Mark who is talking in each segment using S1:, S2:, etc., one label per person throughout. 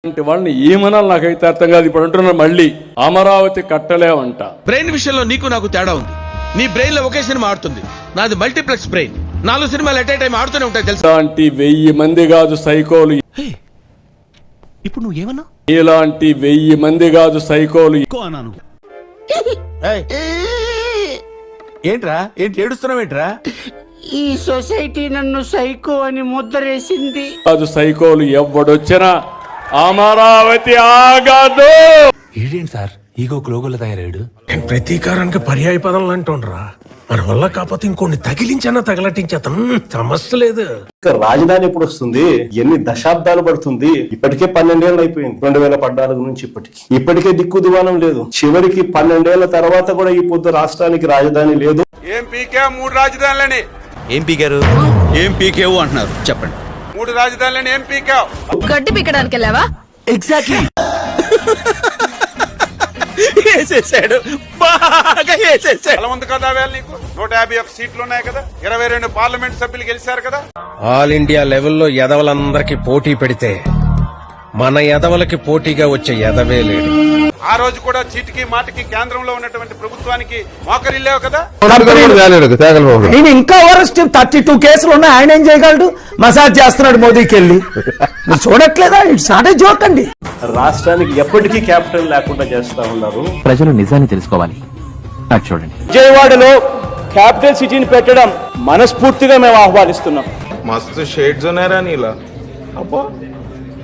S1: వాళ్ళని ఏమనాలి నాకైతే అర్థం కాదు. ఇప్పుడు అంటున్నారు మళ్ళీ అమరావతి కట్టలేమంట.
S2: బ్రెయిన్ విషయంలో నీకు నాకు తేడా ఉంది. నీ బ్రెయిన్ లో ఒకే సినిమా ఆడుతుంది, నాది మల్టీప్లెక్స్ బ్రెయిన్. 4 సినిమాలు ఎట్ ఏ టైం ఆడుతూనే ఉంటాయి తెలుసా.
S1: ఇలాంటి 1000 మంది కాదు సైకోలు.
S3: ఇప్పుడు నువ్వు ఏమన్నా?
S1: ఇలాంటి 1000 మంది కాదు సైకోలు
S3: అన్నాను.
S4: ఏంట్రా ఏంటి ఏడుస్తున్నావేంట్రా?
S5: ఈ సొసైటీ నన్ను సైకో అని ముద్రేసింది.
S1: కాదు సైకోలు ఎవడొచ్చినా అమరావతి ఆగదు.
S6: ఏంటి సార్ ఈగో గ్లోగల్ తయారాడు?
S4: నేను ప్రతీకారానికి పర్యాయ పదాలు అంటుండ్రా. మన వల్ల కాకపోతే ఇంకొన్ని తగిలించన్నా తగలటించేతం సమస్య లేదు.
S7: రాజధాని ఎప్పుడు వస్తుంది? ఎన్ని దశాబ్దాలు పడుతుంది? ఇప్పటికే 12 ఏళ్ళు అయిపోయింది. 2014 నుంచి ఇప్పటికే దిక్కు దివానం లేదు. చివరికి 12 ఏళ్ల తర్వాత కూడా ఈ పొద్దు రాష్ట్రానికి రాజధాని లేదు.
S8: ఏం పీకే 3 రాజధానులని?
S6: ఏం పీకారు? ఏం పీకేవు అంటున్నారు చెప్పండి.
S8: 3 రాజధానులని ఏం పీకావు?
S9: గడ్డి పీకడానికి వెళ్ళావా?
S6: ఎగ్జాక్ట్లీ. వేసేసాడు, బాగా వేసేసాడు.
S8: బలం ఉంది కదా వేళ నీకు. 151 సీట్లు ఉన్నాయి కదా, 22 పార్లమెంట్ సభ్యులు గెలిచారు కదా.
S10: ఆల్ ఇండియా లెవెల్లో ఎదవలందరికీ పోటీ పెడితే మన ఎదవలకి పోటీగా వచ్చే ఎదవే లేడు.
S8: ఆ రోజు కూడా చీటికి మాటికి కేంద్రంలో ఉన్నటువంటి ప్రభుత్వానికి మోకరిల్లేవు కదా.
S5: నేను ఇంకా వరస్ట్ 32 కేసులు ఉన్నాయి. ఆయన ఏం చేయగలడు? మసాజ్ చేస్తున్నాడు మోదీకి వెళ్ళి. మీరు చూడట్లేదా? ఇట్స్ నాట్ ఏ జోక్ అండి.
S7: రాష్ట్రానికి ఎప్పటికీ క్యాపిటల్ లేకుండా చేస్తా ఉన్నారు.
S6: ప్రజలు నిజాన్ని తెలుసుకోవాలి. నాకు చూడండి,
S5: విజయవాడలో క్యాపిటల్ సిటీని పెట్టడం మనస్ఫూర్తిగా మేము ఆహ్వానిస్తున్నాం.
S8: మస్తు షేడ్స్ ఉన్నారా నీలా? అబ్బో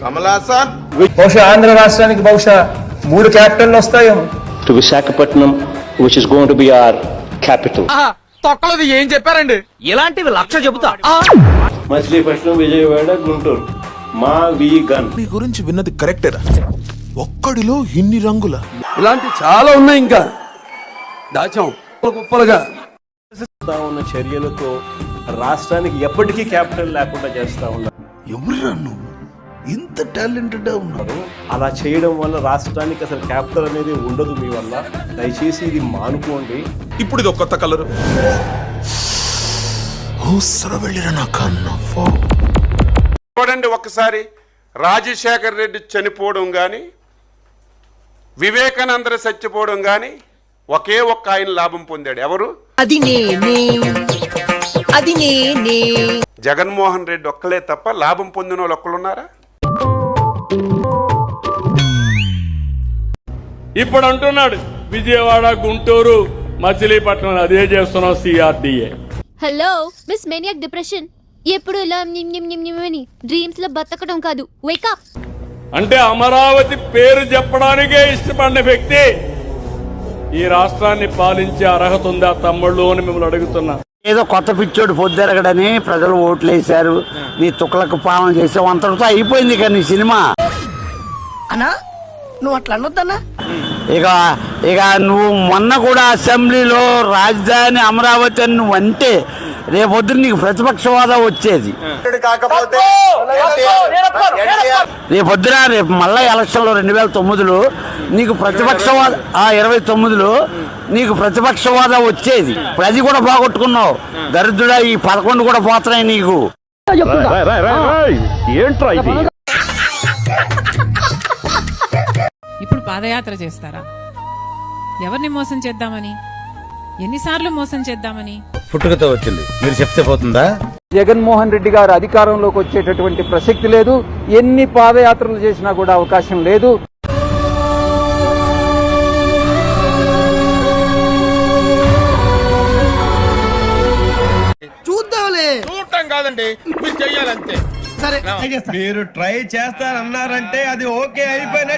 S8: కమలాసన్.
S5: బహుశా ఆంధ్ర రాష్ట్రానికి బహుశా 3 క్యాపిటల్ వస్తాయేమో.
S7: To Visakhapatnam which is going to be our capital.
S2: తొక్కలది ఏం చెప్పారండి?
S3: ఇలాంటివి 100 చెబుతా.
S7: మచిలీపట్నం, విజయవాడ, గుంటూరు మా వీగన్.
S4: నీ గురించి విన్నది కరెక్టేరా? ఒక్కడిలో ఇన్ని రంగుల
S1: ఇలాంటి చాలా ఉన్నాయి. ఇంకా దాచాం గొప్పలుగా
S7: ఉన్న చర్యలతో రాష్ట్రానికి ఎప్పటికీ క్యాపిటల్ లేకుండా చేస్తా ఉన్నారు.
S4: ఎవరురా నువ్వు ఇంత టాలెంటెడ్ ఉన్నారు?
S7: అలా చేయడం వల్ల రాష్ట్రానికి అసలు క్యాపిటల్ అనేది ఉండదు మీ వల్ల. దయచేసి ఇది మానుకోండి.
S4: ఇప్పుడు ఇది కొత్త కలరు. వెళ్ళిరా నా కన్నా.
S8: చూడండి ఒక్కసారి, రాజశేఖర్ రెడ్డి చనిపోవడం గాని, వివేకానంద చచ్చిపోవడం గాని ఒకే ఒక్క ఆయన లాభం పొందాడు. ఎవరు?
S9: అది నేనే.
S8: జగన్మోహన్ రెడ్డి ఒక్కలే తప్ప లాభం పొందిన వాళ్ళు ఒక్కలున్నారా?
S1: ఇప్పుడు అంటున్నాడు విజయవాడ, గుంటూరు, మచిలీపట్నం అదే చేస్తున్నాం CRDA.
S11: Hello miss maniac depression. ఎప్పుడు ఇలా డ్రీమ్స్ లో బతకడం కాదు. వేకప్.
S1: అంటే అమరావతి పేరు చెప్పడానికే ఇష్టపడిన వ్యక్తి ఈ రాష్ట్రాన్ని పాలించే అర్హత ఉందా తమ్ముళ్ళు అని మిమ్మల్ని అడుగుతున్నా.
S5: ఏదో కొత్త పిచ్చోడు పొద్దురగడని ప్రజలు ఓట్లు వేశారు. నీ తుక్కలకు పాలన చేసావు, అంతటితో అయిపోయింది. ఇక నీ సినిమా
S9: అన్నా నువ్వు అట్లా అనొద్దన్నా.
S5: ఇక నువ్వు మొన్న కూడా అసెంబ్లీలో రాజధాని అమరావతి అని నువ్వు అంటే రేపొద్దున నీకు ప్రతిపక్ష హోదా వచ్చేది. రేపు మళ్ళా ఎలక్షన్లో 2009లో నీకు ప్రతిపక్ష హోదా, 29లో నీకు ప్రతిపక్ష హోదా వచ్చేది. ఇప్పుడు అది కూడా బాగొట్టుకున్నావు. దరిద్రుడా, ఈ 11 కూడా పోతున్నాయి నీకు. ఏంట్రా ఇది?
S9: ఇప్పుడు పాదయాత్ర చేస్తారా? ఎవరిని మోసం చేద్దామని? ఎన్నిసార్లు మోసం చేద్దామని?
S10: పుట్టుకతో వచ్చింది, మీరు చెప్తే పోతుందా?
S5: జగన్మోహన్ రెడ్డి గారు అధికారంలోకి వచ్చేటటువంటి ప్రసక్తి లేదు. ఎన్ని పాదయాత్రలు చేసినా కూడా అవకాశం లేదు.
S2: చూద్దాంలే. చూడటం కాదండి, మీరు చెయ్యాలంతే. సరే,
S10: మీరు ట్రై చేస్తారన్నారంటే అది ఓకే అయిపోయినట్టు.